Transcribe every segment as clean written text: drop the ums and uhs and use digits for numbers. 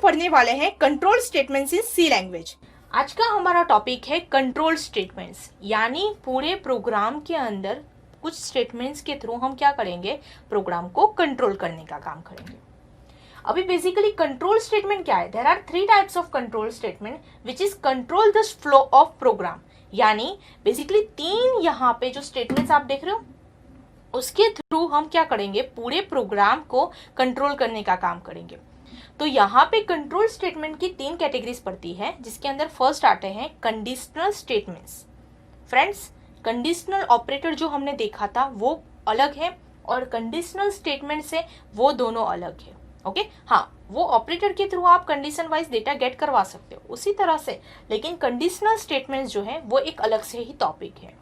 पढ़ने वाले हैं control statements in C language. आज का हमारा टॉपिक है कंट्रोल स्टेटमेंट्स, यानी पूरे प्रोग्राम के अंदर कुछ स्टेटमेंट्स के थ्रू हम क्या करेंगे, प्रोग्राम को कंट्रोल करने का काम करेंगे। अभी बेसिकली कंट्रोल स्टेटमेंट क्या है? There are 3 types of control statement which is control the flow of program. यानी बेसिकली 3 यहाँ पे जो स्टेटमेंट्स आप देख रहे हो उसके थ्रू हम क्या करेंगे, पूरे प्रोग्राम को कंट्रोल करने का काम करेंगे। तो यहाँ पे कंट्रोल स्टेटमेंट की 3 कैटेगरीज पड़ती है, जिसके अंदर फर्स्ट आते हैं conditional statements. Friends, conditional operator जो हमने देखा था वो अलग है और कंडीशनल स्टेटमेंट से वो दोनों अलग है। ओके हाँ, वो ऑपरेटर के थ्रू आप कंडीशन वाइज डेटा गेट करवा सकते हो उसी तरह से, लेकिन कंडीशनल स्टेटमेंट्स जो है वो एक अलग से ही टॉपिक है।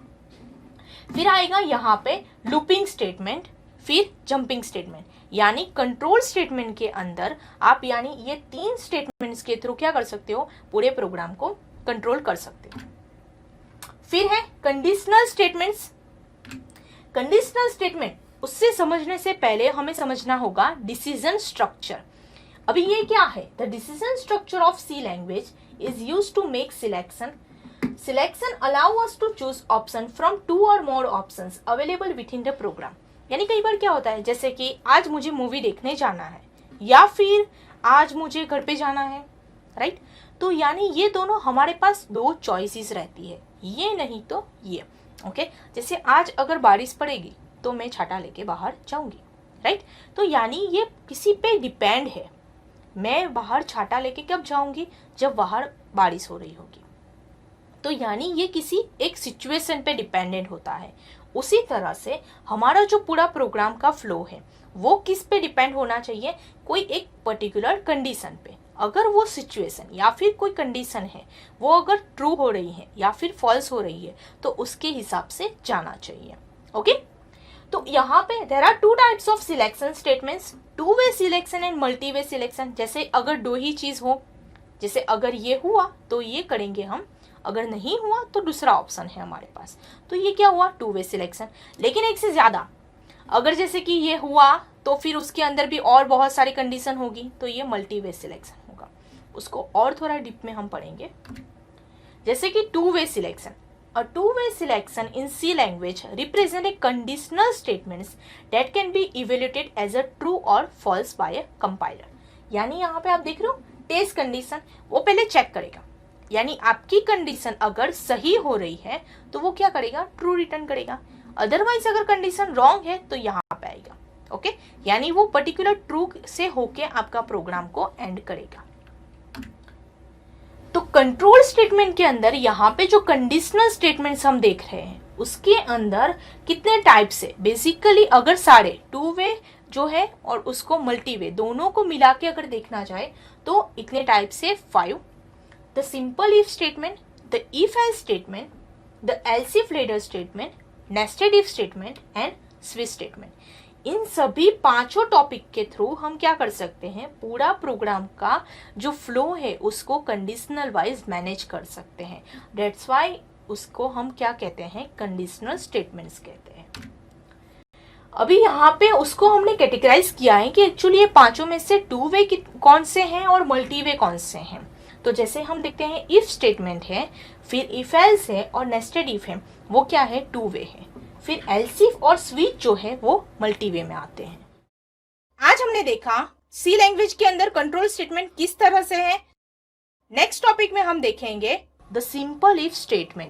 फिर आएगा यहाँ पे लूपिंग स्टेटमेंट, फिर जंपिंग स्टेटमेंट। यानी कंट्रोल स्टेटमेंट के अंदर आप यानी ये 3 स्टेटमेंट्स के थ्रू क्या कर सकते हो, पूरे प्रोग्राम को कंट्रोल कर सकते हो। फिर है कंडीशनल स्टेटमेंट्स। कंडीशनल स्टेटमेंट, उससे समझने से पहले हमें समझना होगा डिसीजन स्ट्रक्चर। अभी ये क्या है? The decision structure of C language is used to make selection. Selection allow us to choose option from 2 or more options available within the program। यानी कई बार क्या होता है, जैसे कि आज मुझे मूवी देखने जाना है या फिर आज मुझे घर पे जाना है, राइट? तो यानी ये दोनों हमारे पास 2 चॉइसेस रहती है, ये नहीं तो ये। ओके जैसे आज अगर बारिश पड़ेगी तो मैं छाता लेके बाहर जाऊंगी, राइट? तो यानी ये किसी पे डिपेंड है। मैं बाहर छाता लेके कब जाऊंगी? जब बाहर बारिश हो रही होगी। तो यानी ये किसी एक सिचुएशन पे डिपेंडेंट होता है। उसी तरह से हमारा जो पूरा प्रोग्राम का फ्लो है वो किस पे डिपेंड होना चाहिए, कोई एक पर्टिकुलर कंडीशन पे। अगर वो सिचुएशन या फिर कोई कंडीशन है वो अगर ट्रू हो रही है या फिर फॉल्स हो रही है तो उसके हिसाब से जाना चाहिए। ओके तो यहाँ पे there are 2 types of selection statements, 2 way selection and multi way selection. जैसे अगर 2 ही चीज हो, जैसे अगर ये हुआ तो ये करेंगे हम, अगर नहीं हुआ तो दूसरा ऑप्शन है हमारे पास, तो ये क्या हुआ, 2 वे सिलेक्शन। लेकिन एक से ज्यादा, अगर जैसे कि ये हुआ तो फिर उसके अंदर भी और बहुत सारी कंडीशन होगी तो ये मल्टी वे सिलेक्शन होगा। उसको और थोड़ा डीप में हम पढ़ेंगे। जैसे कि 2 way selection, A 2 way selection in C language represent a conditional statements that can be evaluated as a true or false by a compiler। यानी यहाँ पे आप देख रहे हो टेस्ट कंडीशन, वो पहले चेक करेगा। यानी आपकी कंडीशन अगर सही हो रही है तो वो क्या करेगा, ट्रू रिटर्न करेगा। अदरवाइज अगर कंडीशन रॉन्ग है तो यहाँ पे आएगा। ओके यानी वो पर्टिकुलर ट्रू से होके आपका प्रोग्राम को एंड करेगा। तो कंट्रोल स्टेटमेंट के अंदर यहाँ पे जो कंडीशनल स्टेटमेंट्स हम देख रहे हैं उसके अंदर कितने टाइप्स है? बेसिकली अगर सारे 2 वे जो है और उसको मल्टी वे दोनों को मिला के अगर देखना जाए तो इतने टाइप से 5। The simple if statement, the if else statement, the else if later statement, nested if statement and switch statement। इन सभी 5 टॉपिक के थ्रू हम क्या कर सकते हैं, पूरा प्रोग्राम का जो फ्लो है उसको कंडीशनल वाइज मैनेज कर सकते हैं। That's why उसको हम क्या कहते हैं, कंडीशनल स्टेटमेंट्स कहते हैं। अभी यहाँ पे उसको हमने कैटेगराइज किया है कि एक्चुअली ये 5 में से 2 वे कौन से हैं और मल्टी वे कौन से हैं। तो जैसे हम देखते हैं इफ स्टेटमेंट है, फिर इफ एल्स है और नेस्टेड इफ है, वो क्या है, 2 वे है। फिर एल्स इफ और स्विच जो है वो मल्टी वे में आते हैं। आज हमने देखा सी लैंग्वेज के अंदर कंट्रोल स्टेटमेंट किस तरह से है। नेक्स्ट टॉपिक में हम देखेंगे द सिंपल इफ स्टेटमेंट।